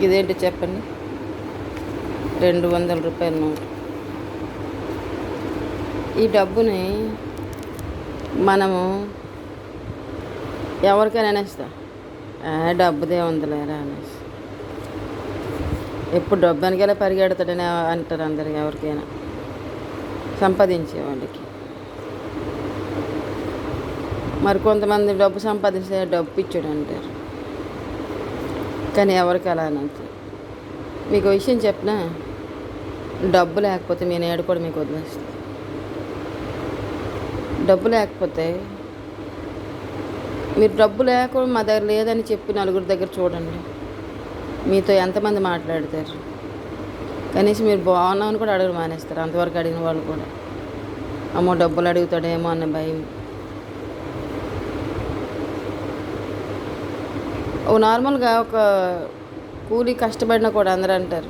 ఇదేంటి చెప్పండి? 200 రూపాయల నోటు. ఈ డబ్బుని మనము ఎవరికైనా అనేస్తా, డబ్బుదే ఉందిలేరా అనేసి. ఎప్పుడు డబ్బు వెనకాలే పరిగెడతాడని అంటారు అందరు, ఎవరికైనా సంపాదించే వాళ్ళకి. మరి కొంతమంది డబ్బు సంపాదిస్తే డబ్బు ఇచ్చాడు అంటారు, కానీ ఎవరికి అలా అనంత. మీకు విషయం చెప్పినా, డబ్బు లేకపోతే మీ నేడు కూడా మీకు వదిలేస్తుంది. డబ్బు లేకపోతే మీరు డబ్బు లేకుండా మా దగ్గర లేదని చెప్పి నలుగురి దగ్గర చూడండి, మీతో ఎంతమంది మాట్లాడతారు? కనీసం మీరు బాగున్నామని కూడా అడగడం మానేస్తారు. అంతవరకు అడిగిన వాళ్ళు కూడా అమ్మో డబ్బులు అడుగుతాడేమో అన్న భయం. నార్మల్గా ఒక కూలీ కష్టపడినా కూడా అందరూ అంటారు,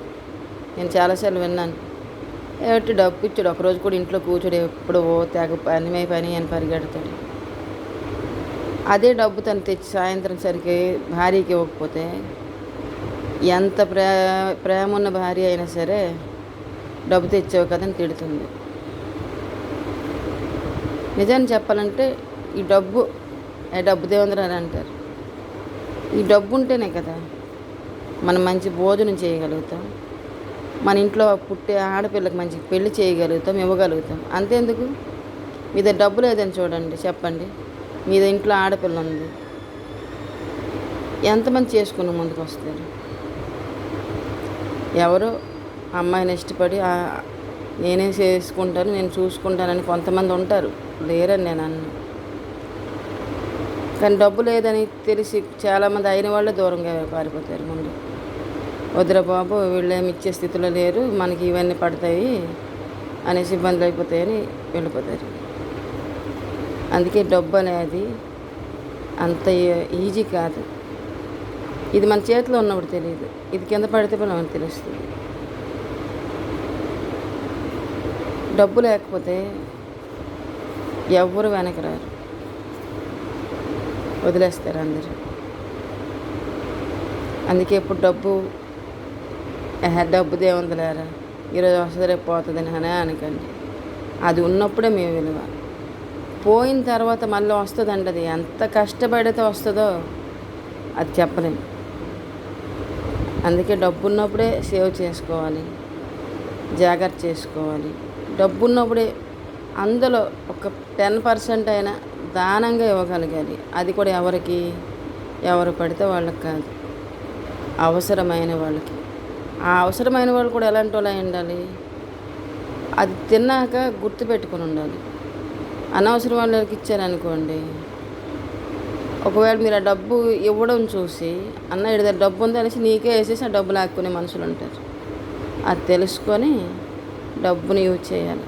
నేను చాలాసార్లు విన్నాను, ఏమిటి డబ్బు ఇచ్చాడు, ఒకరోజు కూడా ఇంట్లో కూర్చోడు, ఎప్పుడు తెగ పని అని పరిగెడతాడు. అదే డబ్బు తను తెచ్చి సాయంత్రం సరికి భార్యకి ఇవ్వకపోతే, ఎంత ప్రేమ ఉన్న భార్య అయినా సరే డబ్బు తెచ్చావు కదని తిడుతుంది. నిజాన్ని చెప్పాలంటే ఈ డబ్బుదే ఉందిరా అని అంటారు. ఈ డబ్బు ఉంటేనే కదా మనం మంచి భోజనం చేయగలుగుతాం, మన ఇంట్లో పుట్టే ఆడపిల్లకి మంచి పెళ్లి చేయగలుగుతాం, ఇవ్వగలుగుతాం. అంతేందుకు, మీ దగ్గర డబ్బు లేదని చూడండి, చెప్పండి, మీ ఇంట్లో ఆడపిల్ల ఉంది, ఎంతమంది చేసుకుని ముందుకు వస్తారు? ఎవరో అమ్మాయిని ఇష్టపడి నేనే చేసుకుంటాను, నేను చూసుకుంటానని కొంతమంది ఉంటారు, లేరని నేను అన్నా. కానీ డబ్బు లేదని తెలిసి చాలామంది అయిన వాళ్ళే దూరంగా పారిపోతారు. ముందు వద్దురా బాబు, వీళ్ళు ఏమి ఇచ్చే స్థితిలో లేరు, మనకి ఇవన్నీ పడతాయి అనేసి ఇబ్బందులు అయిపోతాయని వెళ్ళిపోతారు. అందుకే డబ్బు అనేది అంత ఈజీ కాదు. ఇది మన చేతిలో ఉన్నప్పుడు తెలియదు, ఇది కింద పడితే మనకు తెలుస్తుంది. డబ్బు లేకపోతే ఎవ్వరు వెనక్కి రారు, వదిలేస్తారు అందరూ. అందుకే ఇప్పుడు డబ్బుదే ఉందిలేరా, ఈరోజు వస్తుంది రేపు పోతుందని అనకండి. అది ఉన్నప్పుడే మేము విలువ. పోయిన తర్వాత మళ్ళీ వస్తుందండి, అది ఎంత కష్టపడితే వస్తుందో అది చెప్పలేము. అందుకే డబ్బు ఉన్నప్పుడే సేవ్ చేసుకోవాలి, జాగ్రత్త చేసుకోవాలి. డబ్బు ఉన్నప్పుడే అందులో ఒక 10% అయినా దానంగా ఇవ్వగలగాలి. అది కూడా ఎవరు పడితే వాళ్ళకి కాదు, అవసరమైన వాళ్ళకి. ఆ అవసరమైన వాళ్ళు కూడా ఎలాంటి వాళ్ళు ఉండాలి, అది తిన్నాక గుర్తుపెట్టుకుని ఉండాలి. అనవసరం వాళ్ళకి ఇచ్చారనుకోండి, ఒకవేళ మీరు ఆ డబ్బు ఇవ్వడం చూసి అన్న వీడి దగ్గర డబ్బు ఉంది అనేసి నీకే వేసేసి ఆ డబ్బు లాక్కునే మనుషులు ఉంటారు. అది తెలుసుకొని డబ్బుని యూజ్ చేయాలి.